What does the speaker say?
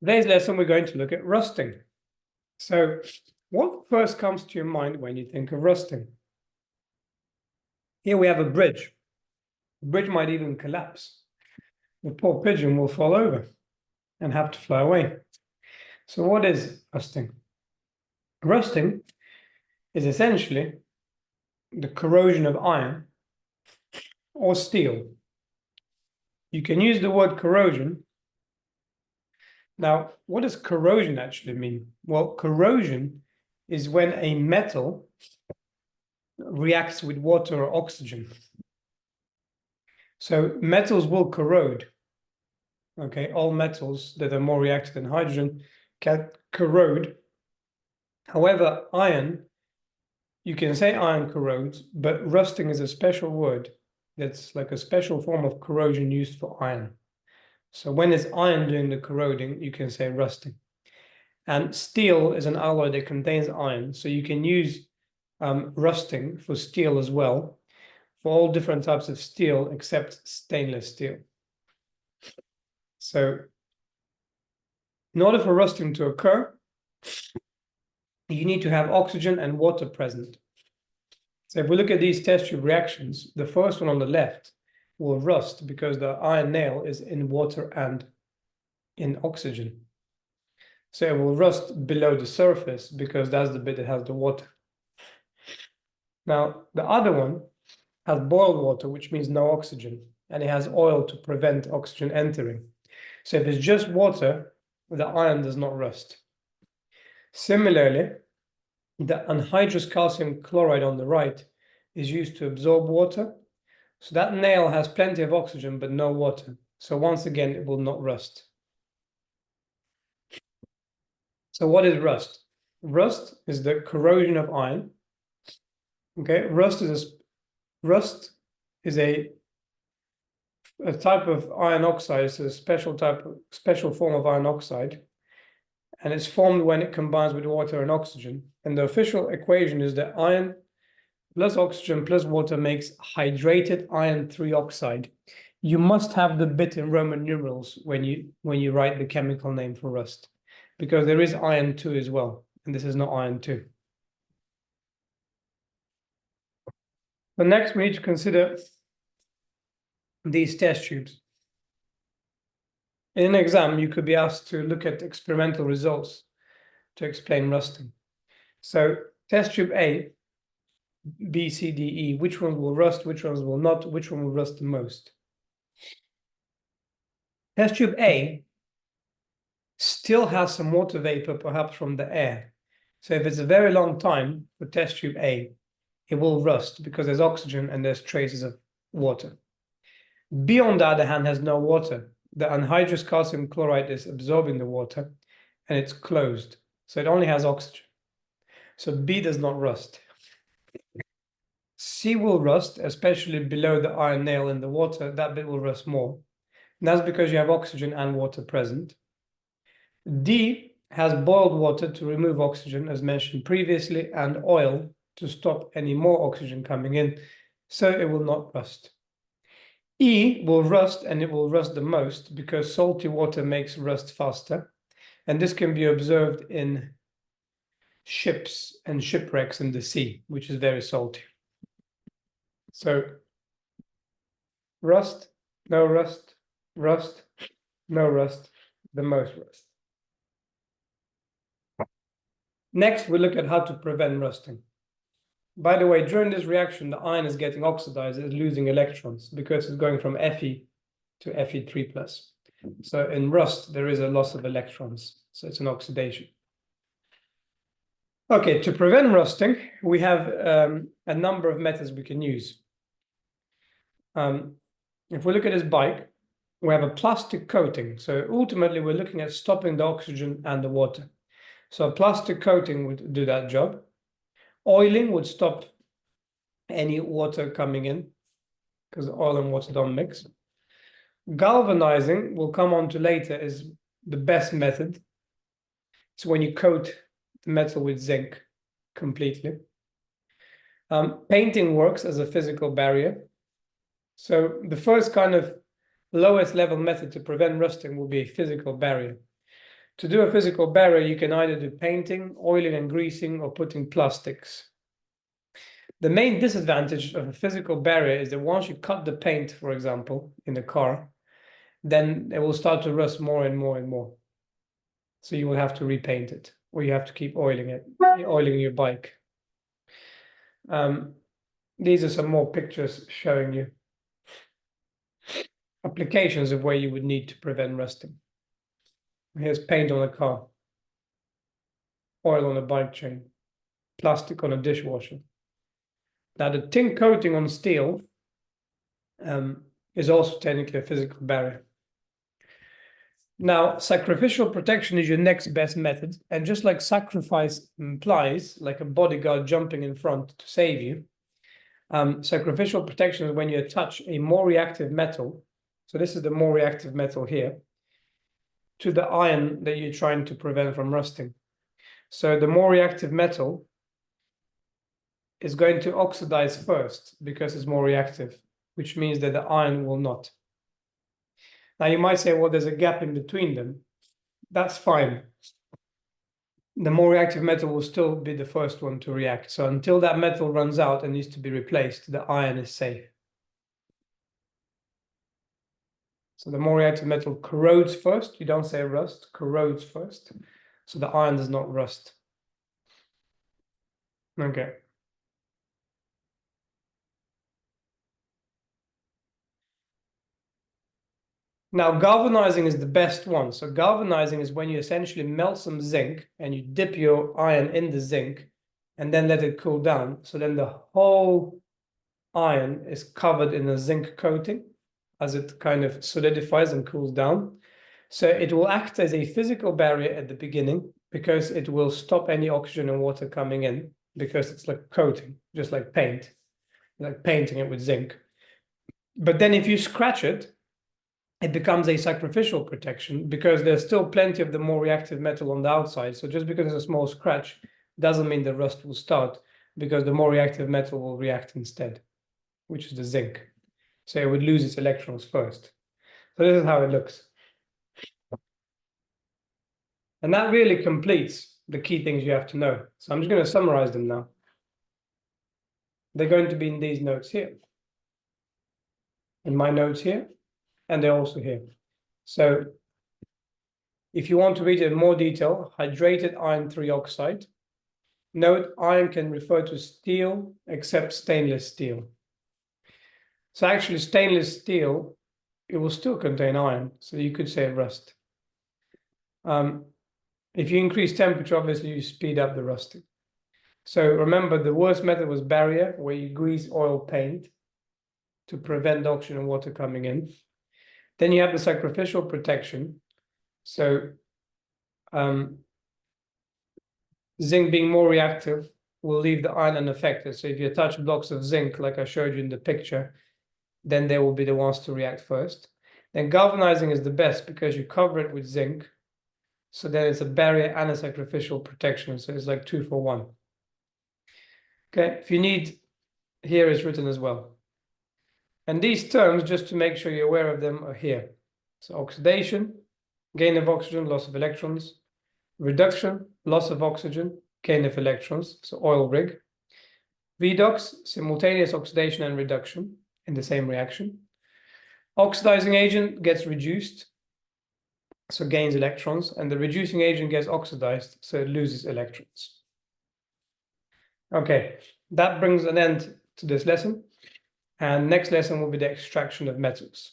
Today's lesson, we're going to look at rusting. So what first comes to your mind when you think of rusting? Here we have a bridge. The bridge might even collapse. The poor pigeon will fall over and have to fly away. So what is rusting? Rusting is essentially the corrosion of iron or steel. You can use the word corrosion. Now, what does corrosion actually mean? Well, corrosion is when a metal reacts with water or oxygen. So metals will corrode. Okay, all metals that are more reactive than hydrogen can corrode. However, iron, you can say iron corrodes, but rusting is a special word that's like a special form of corrosion used for iron. So when it's iron doing the corroding, you can say rusting. And steel is an alloy that contains iron, so you can use rusting for steel as well, for all different types of steel except stainless steel. So in order for rusting to occur, you need to have oxygen and water present. So if we look at these test tube reactions, the first one on the left will rust because the iron nail is in water and in oxygen. So it will rust below the surface because that's the bit that has the water. Now, the other one has boiled water, which means no oxygen, and it has oil to prevent oxygen entering. So if it's just water, the iron does not rust. Similarly, the anhydrous calcium chloride on the right is used to absorb water. So that nail has plenty of oxygen, but no water. So once again, it will not rust. So what is rust? Rust is the corrosion of iron. Okay, rust is a type of iron oxide. It's a special form of iron oxide, and it's formed when it combines with water and oxygen. And the official equation is that iron plus oxygen plus water makes hydrated iron 3 oxide. You must have the bit in Roman numerals when you write the chemical name for rust, because there is iron 2 as well, and this is not iron 2. But next, we need to consider these test tubes. In an exam, you could be asked to look at experimental results to explain rusting. So test tube A, B, C, D, E, which ones will rust, which ones will not, which one will rust the most? Test tube A still has some water vapor, perhaps from the air. So if it's a very long time for test tube A, it will rust because there's oxygen and there's traces of water. B, on the other hand, has no water. The anhydrous calcium chloride is absorbing the water and it's closed. So it only has oxygen. So B does not rust. C will rust, especially below the iron nail in the water. That bit will rust more. And that's because you have oxygen and water present. D has boiled water to remove oxygen, as mentioned previously, and oil to stop any more oxygen coming in, so it will not rust. E will rust, and it will rust the most because salty water makes rust faster. And this can be observed in ships and shipwrecks in the sea, which is very salty. So rust, no rust, rust, no rust, the most rust. Next, we look at how to prevent rusting. By the way, during this reaction, the iron is getting oxidized, it's losing electrons because it's going from Fe to Fe3+. So in rust, there is a loss of electrons. So it's an oxidation. Okay, to prevent rusting, we have a number of methods we can use. If we look at this bike, we have a plastic coating. So ultimately, we're looking at stopping the oxygen and the water. So a plastic coating would do that job. Oiling would stop any water coming in because oil and water don't mix. Galvanizing, we'll come on to later, is the best method. It's when you coat the metal with zinc completely. Painting works as a physical barrier. So the first kind of lowest level method to prevent rusting will be a physical barrier. To do a physical barrier, you can either do painting, oiling and greasing, or putting plastics. The main disadvantage of a physical barrier is that once you cut the paint, for example, in the car, then it will start to rust more and more and more. So you will have to repaint it, or you have to keep oiling it, oiling your bike. These are some more pictures showing you applications of where you would need to prevent rusting. Here's paint on a car, oil on a bike chain, plastic on a dishwasher. Now the tin coating on steel is also technically a physical barrier. Now, sacrificial protection is your next best method. And just like sacrifice implies, like a bodyguard jumping in front to save you, sacrificial protection is when you attach a more reactive metal. So this is the more reactive metal here, to the iron that you're trying to prevent from rusting. So the more reactive metal is going to oxidize first because it's more reactive, which means that the iron will not. Now you might say, well, there's a gap in between them. That's fine. The more reactive metal will still be the first one to react. So until that metal runs out and needs to be replaced, the iron is safe. So the more reactive metal corrodes first. You don't say rust, corrodes first. So the iron does not rust. Okay. Now, galvanizing is the best one. So galvanizing is when you essentially melt some zinc and you dip your iron in the zinc and then let it cool down. So then the whole iron is covered in a zinc coating as it kind of solidifies and cools down. So it will act as a physical barrier at the beginning because it will stop any oxygen and water coming in because it's like coating, just like paint, like painting it with zinc. But then if you scratch it, it becomes a sacrificial protection because there's still plenty of the more reactive metal on the outside. So just because it's a small scratch doesn't mean the rust will start, because the more reactive metal will react instead, which is the zinc. So it would lose its electrons first. So this is how it looks. And that really completes the key things you have to know. So I'm just going to summarize them now. They're going to be in these notes here, in my notes here, and they're also here. So if you want to read it in more detail, hydrated iron 3 oxide. Note, iron can refer to steel except stainless steel. So actually stainless steel, it will still contain iron. So you could say rust. If you increase temperature, obviously you speed up the rusting. So remember, the worst method was barrier, where you grease, oil, paint to prevent oxygen and water coming in. Then you have the sacrificial protection. So zinc being more reactive will leave the iron unaffected. So if you attach blocks of zinc, like I showed you in the picture, then they will be the ones to react first. Then galvanizing is the best because you cover it with zinc. So then it's a barrier and a sacrificial protection. So it's like 2 for 1. Okay, if you need, here is written as well. And these terms, just to make sure you're aware of them, are here. So oxidation, gain of oxygen, loss of electrons. Reduction, loss of oxygen, gain of electrons, so oil rig. Redox, simultaneous oxidation and reduction in the same reaction. Oxidizing agent gets reduced, so gains electrons, and the reducing agent gets oxidized, so it loses electrons. Okay, that brings an end to this lesson. And next lesson will be the extraction of metals.